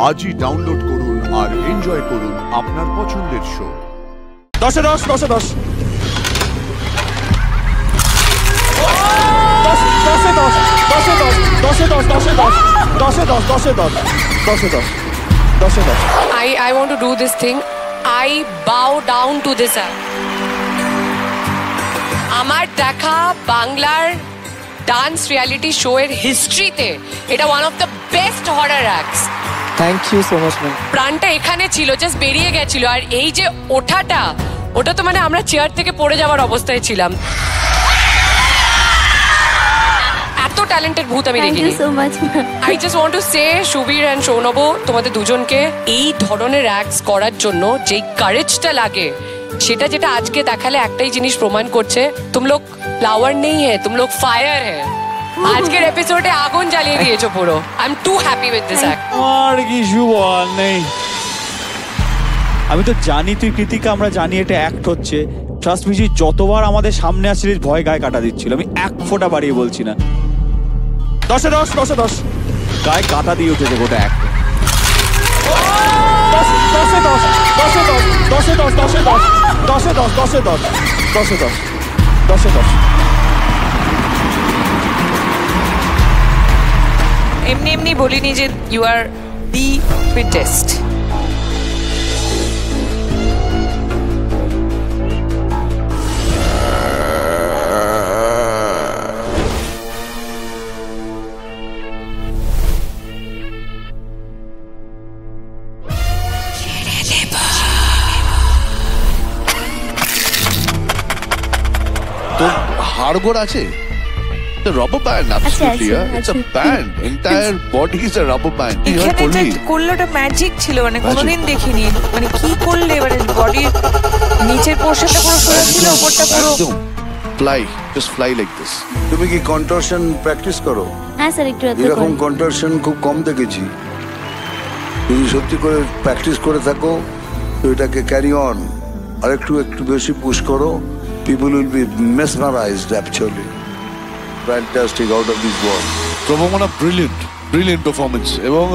আজই ডাউনলোড করুন আর এনজয় করুন আপনার পছন্দের show. 10-এ 10, 10-এ 10, 10-এ 10, 10-এ 10, 10-এ 10, 10-এ 10, 10-এ 10, 10-এ 10, 10-এ 10, 10-এ 10. I want to do this thing. I bow down to this app. আমার দেখা বাংলার ডান্স রিয়ালিটি শো এর হিস্ট্রিতে এটা one of the best horror acts. Thank you so much ma'am. প্রাণটা এখানে ছিল, জাস্ট বেরিয়ে গেছিল। আর এই যে ওঠাটা, ওটা তো মানে আমরা চেয়ার থেকে পড়ে যাওয়ার অবস্থায় ছিলাম। এত ট্যালেন্টেড ভূত আমি দেখিনি। I just want to say Subir and Sounav, তোমাদের দুজনকে এই ধরনের অ্যাক্টস করার জন্য যেই কারেজটা লাগে, সেটা যেটা আজকে দেখালে একটাই জিনিস প্রমাণ করছে, তুম লোক ফ্লাওয়ার নেই হ্যাঁ, তুম লোক ফায়ার হ্যাঁ। আজকের এপিসোডে আগুন জ্বালিয়ে দিয়েছো পুরো। I am too happy with this act. আর কিছু বল নেই। আমি তো জানি তুই কৃতিকা, আমরা জানি এটা অ্যাক্ট হচ্ছে। ট্রাস্ট মি, যতবার আমাদের সামনে আসছিলিস ভয় গায়ে কাটা দিচ্ছিল। আমি এক ফোঁটা বাড়িয়ে বলছি না। 10-এ 10, 10-এ 10, গায়ে কাটা দিয়ে উঠেছে গোটা অ্যাক্ট। 10-এ 10, 10-এ 10, 10-এ 10, 10-এ 10, 10-এ 10, 10-এ 10, 10-এ 10, 10-এ 10. এমনি এমনি বলিনি যে ইউ আর দি ফিটেস্ট। তো হাড়গোড় আছে? The rubber band, absolutely. It's a band. Entire body is a rubber band. এখানে করলে ওটা ম্যাজিক ছিল, মানে কোনোদিন দেখিনি। মানে কি করলে এবারে বডির নিচের পোর্শনটা পুরো সোজা ছিল, উপরটা পুরো fly, just fly like this. তুমি কি কন্টরশন প্র্যাকটিস করো? হ্যাঁ স্যার, একটু এরকম কন্টরশন খুব কম দেখেছি। যদি সত্যি করে প্র্যাকটিস করে থাকো তো এটাকে ক্যারি অন আর একটু বেশি পুশ করো। People will be mesmerized actually. Fantastic, out of this world. Prabhamana brilliant performance. এবং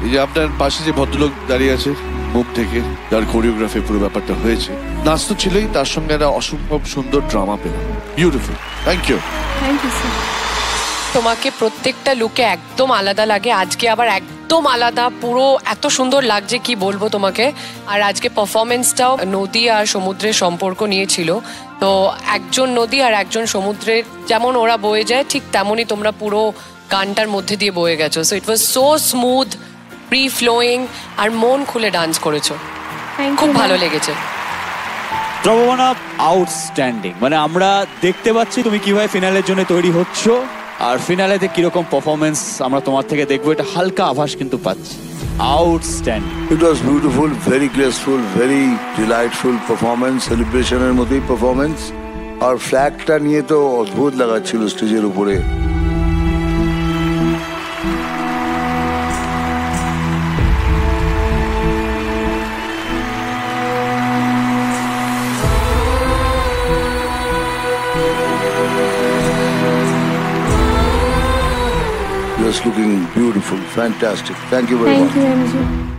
এই যে আপনার পাশে যে ভদ্রলোক দাঁড়িয়ে আছে, মুখ থেকে যার কোরিওগ্রাফি পুরো ব্যাপারটা হয়েছে, নাচ তো ছিলই, তার সঙ্গে একটা অসম্ভব সুন্দর ড্রামা পেলাম। Beautiful, thank you. Thank you sir. তোমাকে প্রত্যেকটা লুকে একদম আলাদা লাগে, আজকে আবার একদম আলাদা, পুরো এত সুন্দর লাগছে কি বলবো তোমাকে। আর আজকে পারফরমেন্সটাও নদী আর সমুদ্রের সম্পর্ক নিয়েছিল। তো একজন নদী আর একজন সমুদ্রের যেমন ওরা বয়ে যায়, ঠিক তেমনই তোমরা পুরো গানটার মধ্যে দিয়ে বয়ে গেছো। So it was so smooth, free flowing, আর মন খুলে ডান্স করেছো, খুব ভালো লেগেছে। প্রভমনা আউটস্ট্যান্ডিং। মানে আমরা দেখতে পাচ্ছি তুমি কিভাবে ফিনালের জন্য তৈরি হচ্ছ, আর ফিনালেতে কিরকম পারফরমেন্স আমরা তোমার থেকে দেখবো, এটা হালকা আভাস কিন্তু পাচ্ছি। Outstanding. It was beautiful, very graceful, very delightful performance, সেলিব্রেশনের মতোই পারফরমেন্স। আর ফ্ল্যাগটা নিয়ে তো অদ্ভুত লাগাচ্ছিল স্টেজের উপরে। Just looking beautiful, fantastic. Thank you very much. Thank you, MJ.